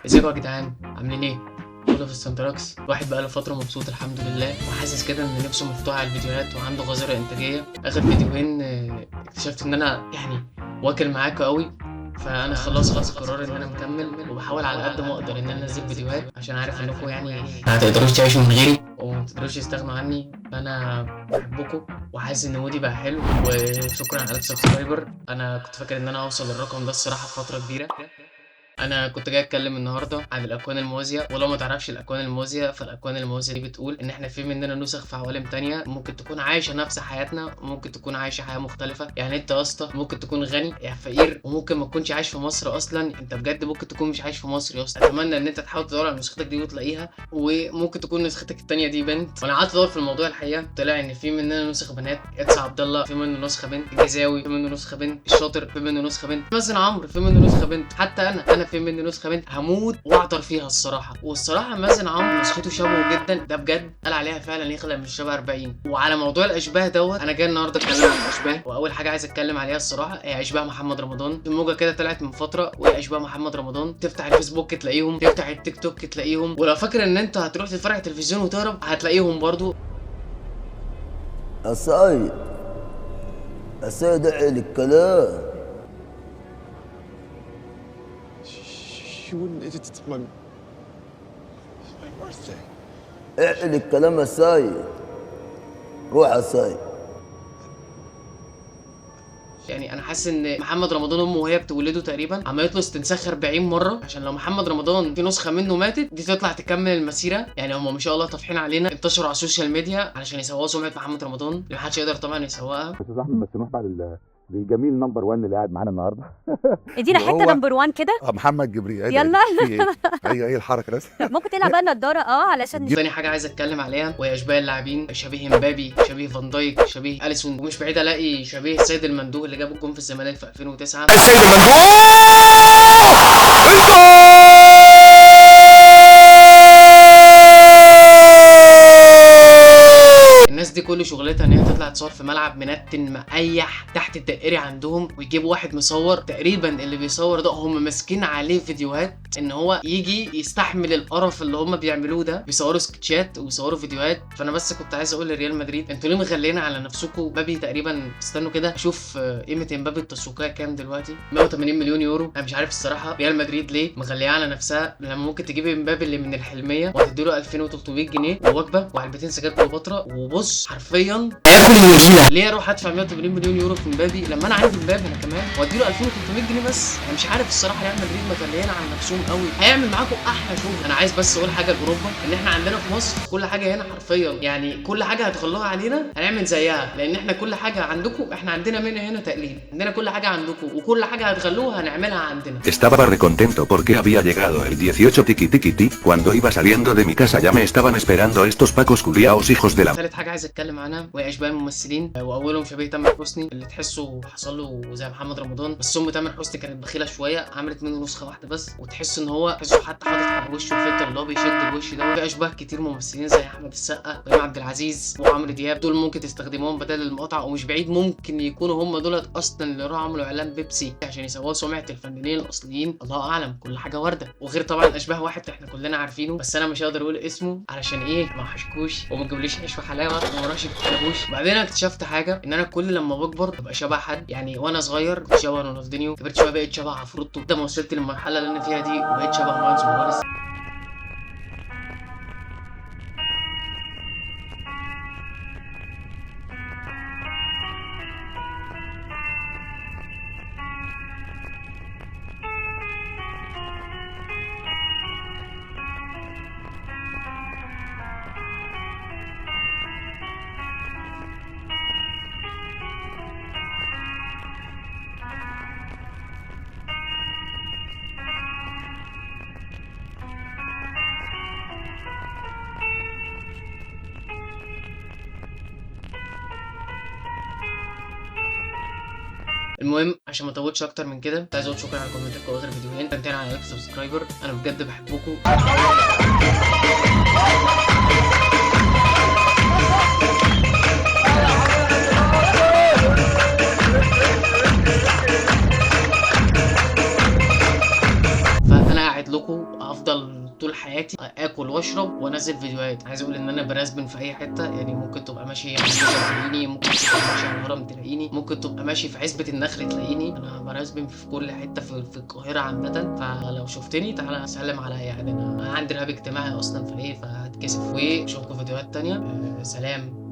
ازيكم يا جدعان؟ عاملين ايه؟ كله في السنتراكس. الواحد بقاله فترة مبسوط الحمد لله، وحاسس كده ان نفسه مفتوحة على الفيديوهات وعنده غزارة انتاجية. اخر فيديوهين اكتشفت ان انا واكل معاكوا قوي، فانا خلاص قرار ان انا مكمل، وبحاول على قد ما اقدر ان انا انزل فيديوهات، عشان عارف انكم ما هتقدروش تعيشوا من غيري وما تقدروش تستغنوا عني. فانا بحبكم وحاسس ان مودي بقى حلو، وشكرا على 1000 سبسكرايبر. انا كنت فاكر ان انا اوصل للرقم ده الصراحة في فترة كبيرة. انا كنت جاي اتكلم النهارده عن الاكوان الموازيه، ولو ما تعرفش الاكوان الموازيه، فالاكوان الموازيه دي بتقول ان احنا في مننا نسخ في عوالم تانية، ممكن تكون عايشه نفس حياتنا، ممكن تكون عايشه حياه مختلفه. يعني انت يا اسطى ممكن تكون غني يا فقير، وممكن ما تكونش عايش في مصر اصلا. انت بجد ممكن تكون مش عايش في مصر يا اسطى. اتمنى ان انت تحاول تدور على نسختك دي وتلاقيها، وممكن تكون نسختك التانية دي بنت. وانا قعدت ادور في الموضوع الحقيقه، طلع ان في مننا نسخ بنات. ادس عبد الله في منه نسخه بنت، الجزاوي في منه نسخه بنت، الشاطر في منه نسخه بنت، مازن عمرو في منه نسخه بنت، حتى انا في مني نسخه بنت. هموت واعطر فيها الصراحه. والصراحه مازن عمرو نسخته شبهه جدا، ده بجد قال عليها فعلا يخلق من الشبه 40. وعلى موضوع الاشباه دوت، انا جاي النهارده اتكلم عن الاشباه، واول حاجه عايز اتكلم عليها الصراحه هي اشباه محمد رمضان. في موجه كده طلعت من فتره، وهي اشباه محمد رمضان. تفتح الفيسبوك تلاقيهم، تفتح التيك توك تلاقيهم، ولو فاكر ان انت هتروح تتفرج على التلفزيون وتهرب هتلاقيهم برضو. السيد دعي للكلام. She wouldn't. It's my birthday. اعلي الكلام يا سيد، روح يا سيد. يعني انا حاسس ان محمد رمضان امه وهي بتولده تقريبا عملت له استنساخ 40 مره، عشان لو محمد رمضان في نسخه منه ماتت دي تطلع تكمل المسيره. يعني هم ما شاء الله طافحين علينا، انتشروا على السوشيال ميديا علشان يسوقوا سمعه محمد رمضان اللي محدش يقدر طبعا يسوقها. استاذ احمد، بس نروح بعد للجميل نمبر 1 اللي قاعد معانا النهارده. ادينا حته نمبر 1 كده. محمد جبريل. يلا. ايه الحركه ده؟ ممكن تلعب بقى النضاره علشان تاني حاجه عايز اتكلم عليها وهي اشباه اللاعبين، شبيه مبابي، شبيه فان دايك، شبيه اليسون، ومش بعيد الاقي شبيه السيد المندوه اللي جاب الجون في الزمالك في 2009. السيد الناس دي كل شغلتها ان هي تطلع تصور في ملعب منتن مقيح تحت الدائري عندهم، ويجيبوا واحد مصور تقريبا اللي بيصور ده هم ماسكين عليه فيديوهات ان هو يجي يستحمل القرف اللي هم بيعملوه ده، بيصوروا سكتشات وبيصوروا فيديوهات. فانا بس كنت عايز اقول لريال مدريد انتوا ليه مغلينا على نفسكم؟ مبابي تقريبا، استنوا كده اشوف قيمه مبابي التسويقيه كام دلوقتي، 180 مليون يورو. انا مش عارف الصراحه ريال مدريد ليه مغليه على نفسها، لما ممكن تجيب مبابي اللي من الحلميه وهتديله 2300 جنيه ووجبه وعلبتين سجاير كليوباترا، وبص حرفيا هياكل النجيله. ليه اروح ادفع 180 مليون يورو في مبابي لما انا عندي مبابي انا كمان واديله 2300 جنيه بس؟ انا مش عارف الصراحه ريال مدريد مغليانا على نفسهم قوي. هيعمل معاكم احلى شغل. انا عايز بس اقول حاجه لاوروبا، ان احنا عندنا في مصر كل حاجه هنا حرفيا، يعني كل حاجه هتخلوها علينا هنعمل زيها، لان احنا كل حاجه عندكم احنا عندنا منها هنا تقليد. عندنا كل حاجه عندكم، وكل حاجه هتخلوها هنعملها عندنا. Estaba recontento porque había llegado el 18 tiki tiki ti. Cuando iba saliendo de mi casa ya me estaban esperando estos pacos culiaos hijos de la... ثالث حاجه عايز اتكلم عنها وهي اشباه الممثلين، واولهم شبيه تامر حسني اللي تحسه حصل له زي محمد رمضان، بس ام تامر حسني كانت بخيله شويه، عملت منه نسخه واحده بس، وتحس ان هو تحسه حتى حاطط على وشه الفلتر اللي هو بيشد الوش ده. في اشباه كتير ممثلين زي احمد السقا وكريم عبد العزيز وعمرو دياب، دول ممكن تستخدموهم بدل المقاطعه، ومش بعيد ممكن يكونوا هم دولت اصلا اللي راحوا عملوا اعلان بيبسي عشان يسووا سمعه الفنانين الاصليين. الله اعلم، كل حاجه وارده. وغير طبعا اشباه واحد احنا كلنا عارفينه، بس انا مش هقدر اقول اسمه علشان ايه ما وحشكوش وما تجيبليش عيش وحلاوه وما راش تتكلموش. بعدين انا اكتشفت حاجه، ان انا كل لما بكبر ببقى شبه حد. يعني وانا صغير كنت شبه رونالدينيو، كبرت شويه بقيت شبه عفروتو، لما وصلت للمرحله اللي انا فيها دي وبقيت شبه مانز موراليس. المهم عشان ما اطولش اكتر من كده، عايز اقول شكرا على كومنتاتكم واخر فيديوهين، تاني على 1000 سبسكرايبر. انا بجد بحبكم. فانا قاعد لكم هفضل حياتي اكل واشرب وانزل فيديوهات. عايز اقول ان انا برسبن في اي حته، يعني ممكن تبقى ماشي على جبل تلاقيني، ممكن تبقى ماشي على الهرم تلاقيني، ممكن تبقى ماشي في عزبه النخل تلاقيني. انا برسبن في كل حته في القاهره عامه، فلو شفتني تعالى سلم عليا. يعني انا عندي رهاب اجتماعي اصلا فايه، فهتكسف. واشوفكم فيديوهات تانية. سلام.